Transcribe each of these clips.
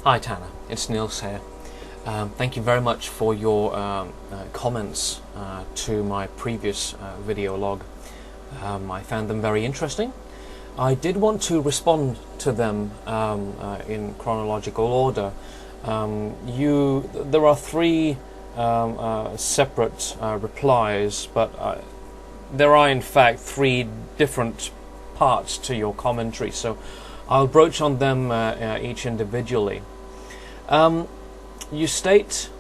Hi Tanner, it's Niels here. Thank you very much for your comments to my previous video log. I found them very interesting. I did want to respond to them in chronological order. There are three separate replies, but there are in fact three different parts to your commentary, so I'll broach on them each individually. You state,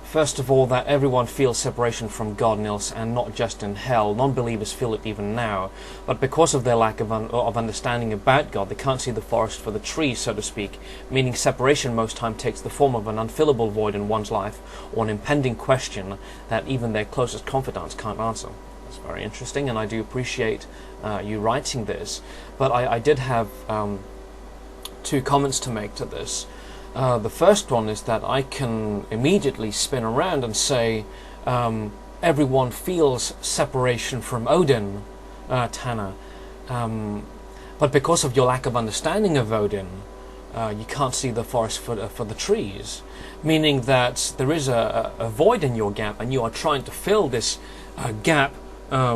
first of all, that everyone feels separation from God, Niels, and not just in hell. Non-believers feel it even now, but because of their lack of understanding about God, they can't see the forest for the trees, so to speak, meaning separation most time takes the form of an unfillable void in one's life, or an impending question that even their closest confidants can't answer. That's very interesting, and I do appreciate you writing this, but I did have two comments to make to this. The first one is that I can immediately spin around and say everyone feels separation from Odin, Tanner, but because of your lack of understanding of Odin, you can't see the forest for the trees, meaning that there is a void in your gap, and you are trying to fill this gap,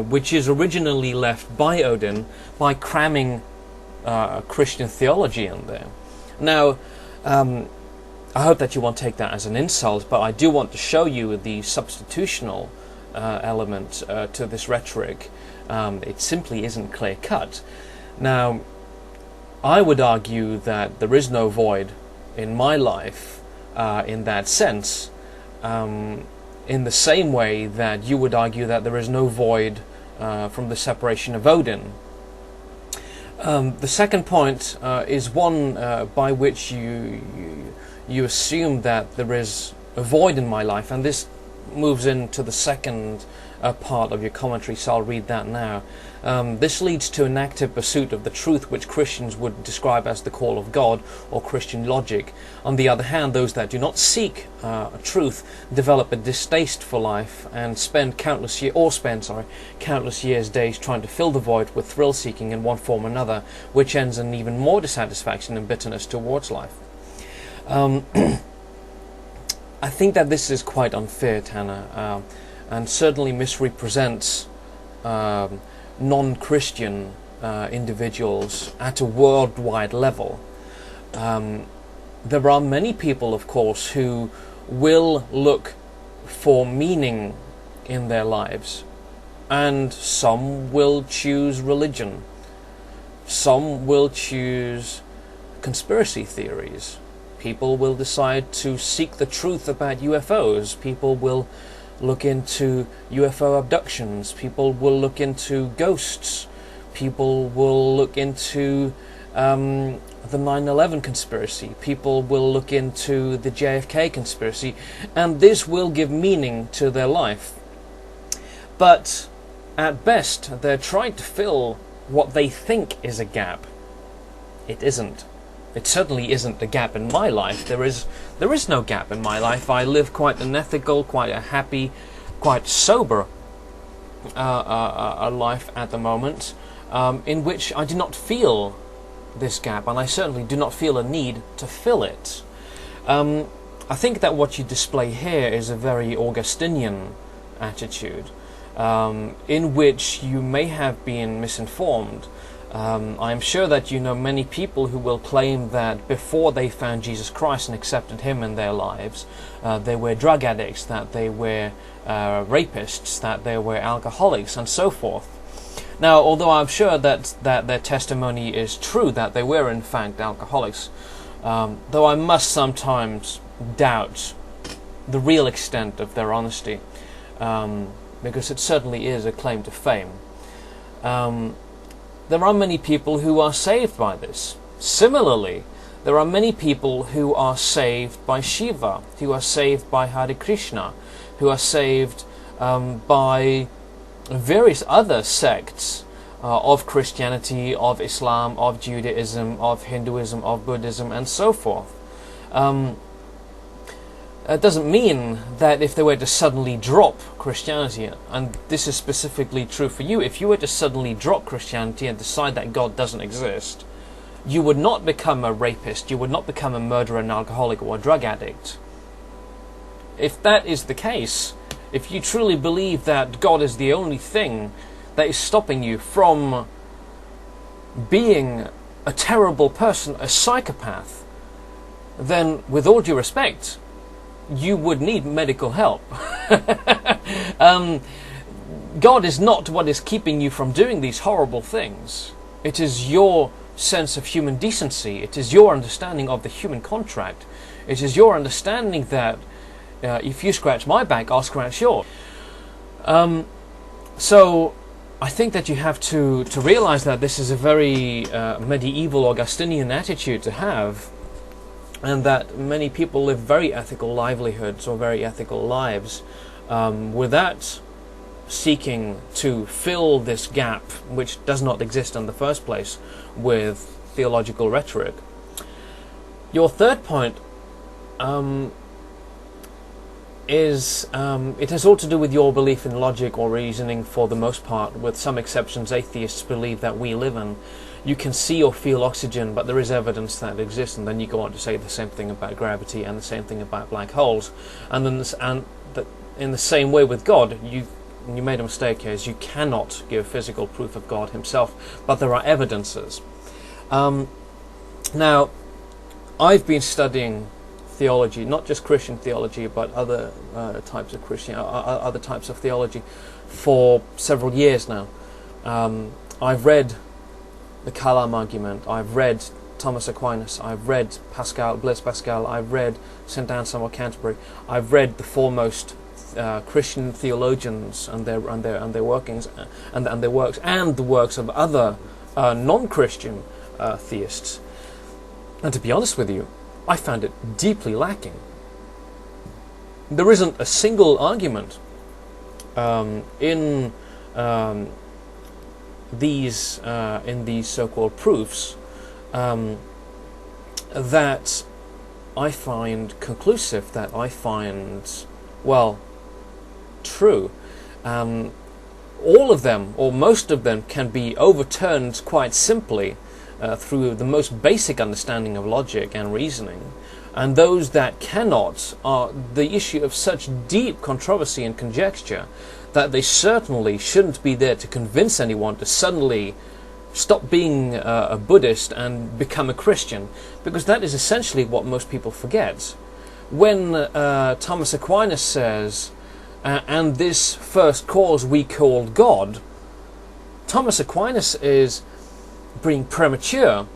which is originally left by Odin, by cramming Christian theology in there. Now, I hope that you won't take that as an insult, but I do want to show you the substitutional element to this rhetoric. It simply isn't clear-cut. Now, I would argue that there is no void in my life in that sense, in the same way that you would argue that there is no void from the separation of Odin. The second point is one by which you assume that there is a void in my life, and this moves into the second part of your commentary, so I'll read that now. This leads to an active pursuit of the truth which Christians would describe as the call of God or Christian logic. On the other hand, those that do not seek truth develop a distaste for life and spend countless years, days trying to fill the void with thrill-seeking in one form or another, which ends in even more dissatisfaction and bitterness towards life. I think that this is quite unfair, Tanner, and certainly misrepresents non-Christian individuals at a worldwide level. There are many people, of course, who will look for meaning in their lives, and some will choose religion. Some will choose conspiracy theories. People will decide to seek the truth about UFOs. People will look into UFO abductions. People will look into ghosts. People will look into the 9/11 conspiracy. People will look into the JFK conspiracy, and this will give meaning to their life. But at best, they're trying to fill what they think is a gap. It isn't. It certainly isn't a gap in my life. There is no gap in my life. I live quite an ethical, quite a happy, quite sober a life at the moment, in which I do not feel this gap, and I certainly do not feel a need to fill it. I think that what you display here is a very Augustinian attitude, in which you may have been misinformed. I'm sure that you know many people who will claim that before they found Jesus Christ and accepted Him in their lives, they were drug addicts, that they were rapists, that they were alcoholics, and so forth. Now, although I'm sure that their testimony is true, that they were in fact alcoholics, though I must sometimes doubt the real extent of their honesty, because it certainly is a claim to fame. There are many people who are saved by this. Similarly, there are many people who are saved by Shiva, who are saved by Hare Krishna, who are saved by various other sects of Christianity, of Islam, of Judaism, of Hinduism, of Buddhism, and so forth. It doesn't mean that if they were to suddenly drop Christianity, and this is specifically true for you, if you were to suddenly drop Christianity and decide that God doesn't exist, you would not become a rapist, you would not become a murderer, an alcoholic, or a drug addict. If that is the case, if you truly believe that God is the only thing that is stopping you from being a terrible person, a psychopath, then with all due respect, you would need medical help. God is not what is keeping you from doing these horrible things. It is your sense of human decency. It is your understanding of the human contract. It is your understanding that if you scratch my back, I'll scratch yours. So I think that you have to realize that this is a very medieval Augustinian attitude to have, and that many people live very ethical livelihoods or very ethical lives without seeking to fill this gap, which does not exist in the first place, with theological rhetoric. Your third point is it has all to do with your belief in logic or reasoning for the most part. With some exceptions, atheists believe that we live in. You can see or feel oxygen, but there is evidence that it exists, and then you go on to say the same thing about gravity and the same thing about black holes. And then in the same way with God, you made a mistake here, is you cannot give physical proof of God himself, but there are evidences. Now, I've been studying theology, not just Christian theology, but other types of other types of theology, for several years now. I've read the Kalam argument. I've read Thomas Aquinas. I've read Blaise Pascal. I've read St. Anselm of Canterbury. I've read the foremost Christian theologians and their workings and their works, and the works of other non-Christian theists. And to be honest with you, I found it deeply lacking. There isn't a single argument in these so-called proofs that I find conclusive, that I find, well, true. All of them, or most of them, can be overturned quite simply through the most basic understanding of logic and reasoning, and those that cannot are the issue of such deep controversy and conjecture that they certainly shouldn't be there to convince anyone to suddenly stop being a Buddhist and become a Christian, because that is essentially what most people forget. When Thomas Aquinas says, and this first cause we called God, Thomas Aquinas is being premature.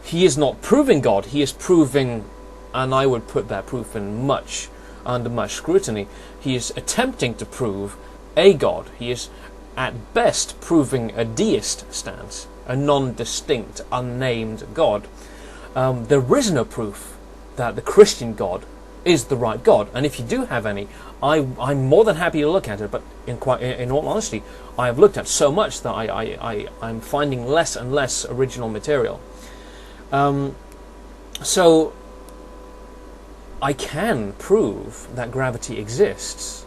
He is not proving God, he is proving, and I would put that proof in under much scrutiny, he is attempting to prove a God. He is at best proving a deist stance, a non-distinct, unnamed God. There is no proof that the Christian God is the right God, and if you do have any, I'm more than happy to look at it, but in all honesty, I have looked at so much that I'm finding less and less original material. So I can prove that gravity exists.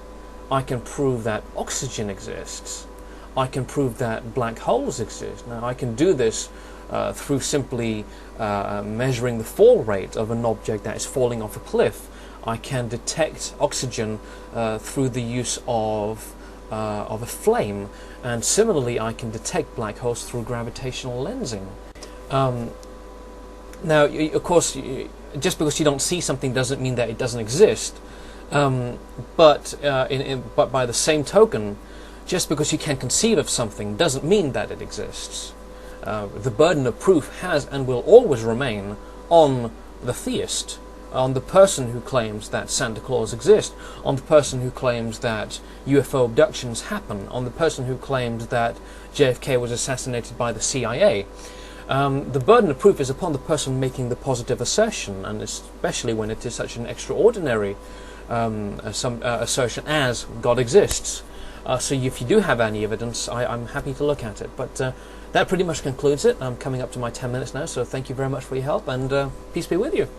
I can prove that oxygen exists. I can prove that black holes exist. Now, I can do this through simply measuring the fall rate of an object that is falling off a cliff. I can detect oxygen through the use of a flame, and similarly I can detect black holes through gravitational lensing. Now, of course, just because you don't see something doesn't mean that it doesn't exist. But by the same token, just because you can conceive of something doesn't mean that it exists. The burden of proof has and will always remain on the theist, on the person who claims that Santa Claus exists, on the person who claims that UFO abductions happen, on the person who claims that JFK was assassinated by the CIA. The burden of proof is upon the person making the positive assertion, and especially when it is such an extraordinary assertion as God exists. So if you do have any evidence, I'm happy to look at it. But that pretty much concludes it. I'm coming up to my 10 minutes now, so thank you very much for your help, and peace be with you.